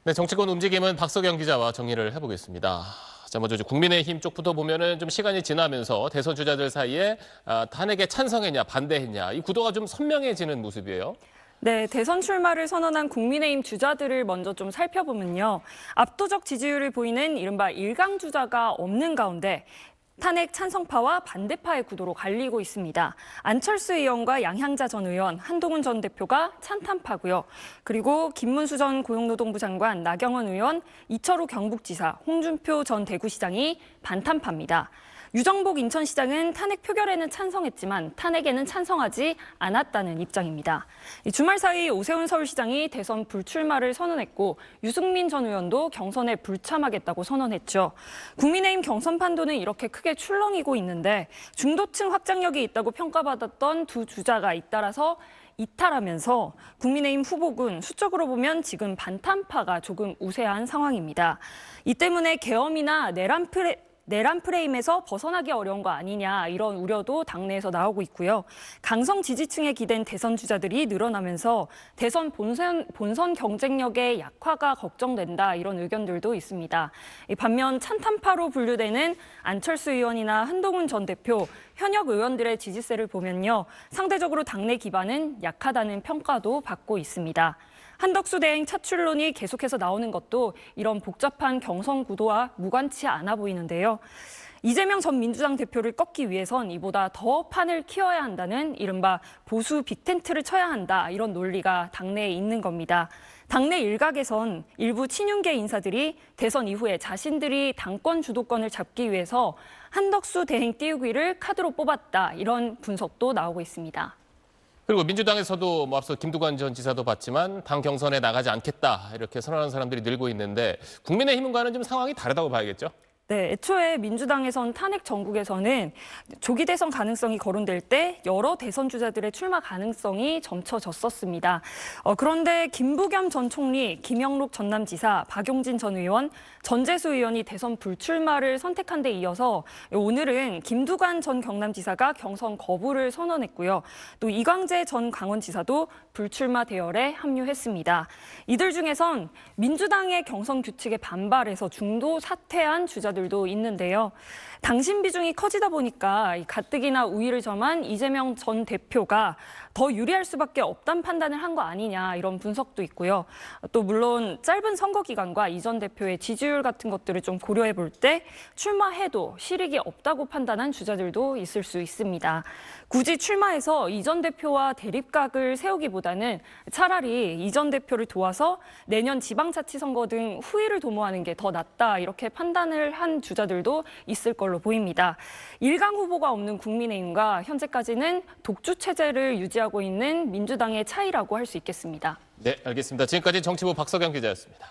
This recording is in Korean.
네, 정치권 움직임은 박석영 기자와 정리를 해보겠습니다. 자, 먼저 국민의힘 쪽부터 보면은 좀 시간이 지나면서 대선 주자들 사이에 탄핵에 찬성했냐 반대했냐 이 구도가 좀 선명해지는 모습이에요. 네, 대선 출마를 선언한 국민의힘 주자들을 먼저 좀 살펴보면요. 압도적 지지율을 보이는 이른바 일강 주자가 없는 가운데 탄핵 찬성파와 반대파의 구도로 갈리고 있습니다. 안철수 의원과 양향자 전 의원, 한동훈 전 대표가 찬탄파고요. 그리고 김문수 전 고용노동부 장관, 나경원 의원, 이철우 경북지사, 홍준표 전 대구시장이 반탄파입니다. 유정복 인천시장은 탄핵 표결에는 찬성했지만 탄핵에는 찬성하지 않았다는 입장입니다. 주말 사이 오세훈 서울시장이 대선 불출마를 선언했고 유승민 전 의원도 경선에 불참하겠다고 선언했죠. 국민의힘 경선 판도는 이렇게 크게 출렁이고 있는데 중도층 확장력이 있다고 평가받았던 두 주자가 잇따라서 이탈하면서 국민의힘 후보군 수적으로 보면 지금 반탄파가 조금 우세한 상황입니다. 이 때문에 계엄이나 내란 프레임에서 벗어나기 어려운 거 아니냐 이런 우려도 당내에서 나오고 있고요. 강성 지지층에 기댄 대선 주자들이 늘어나면서 대선 본선 경쟁력의 약화가 걱정된다 이런 의견들도 있습니다. 반면 찬탄파로 분류되는 안철수 의원이나 한동훈 전 대표, 현역 의원들의 지지세를 보면요. 상대적으로 당내 기반은 약하다는 평가도 받고 있습니다. 한덕수 대행 차출론이 계속해서 나오는 것도 이런 복잡한 경선 구도와 무관치 않아 보이는데요. 이재명 전 민주당 대표를 꺾기 위해선 이보다 더 판을 키워야 한다는 이른바 보수 빅텐트를 쳐야 한다 이런 논리가 당내에 있는 겁니다. 당내 일각에선 일부 친윤계 인사들이 대선 이후에 자신들이 당권 주도권을 잡기 위해서 한덕수 대행 띄우기를 카드로 뽑았다 이런 분석도 나오고 있습니다. 그리고 민주당에서도 앞서 김두관 전 지사도 봤지만 당 경선에 나가지 않겠다 이렇게 선언하는 사람들이 늘고 있는데 국민의힘과는 좀 상황이 다르다고 봐야겠죠? 네, 애초에 민주당에선 탄핵 정국에서는 조기 대선 가능성이 거론될 때 여러 대선 주자들의 출마 가능성이 점쳐졌었습니다. 그런데 김부겸 전 총리, 김영록 전남지사, 박용진 전 의원, 전재수 의원이 대선 불출마를 선택한 데 이어서 오늘은 김두관 전 경남지사가 경선 거부를 선언했고요. 또 이광재 전 강원지사도 불출마 대열에 합류했습니다. 이들 중에선 민주당의 경선 규칙에 반발해서 중도 사퇴한 주자들도 있는데요. 당심 비중이 커지다 보니까 가뜩이나 우위를 점한 이재명 전 대표가 더 유리할 수밖에 없다는 판단을 한 거 아니냐 이런 분석도 있고요. 또 물론 짧은 선거 기간과 이 전 대표의 지지율 같은 것들을 좀 고려해 볼 때 출마해도 실익이 없다고 판단한 주자들도 있을 수 있습니다. 굳이 출마해서 이 전 대표와 대립각을 세우기보다는 차라리 이 전 대표를 도와서 내년 지방자치선거 등 후위를 도모하는 게 더 낫다 이렇게 판단을 한 주자들도 있을 걸로 보입니다. 일강 후보가 없는 국민의힘과 현재까지는 독주 체제를 유지하고 있는 민주당의 차이라고 할 수 있겠습니다. 네, 알겠습니다. 지금까지 정치부 박석영 기자였습니다.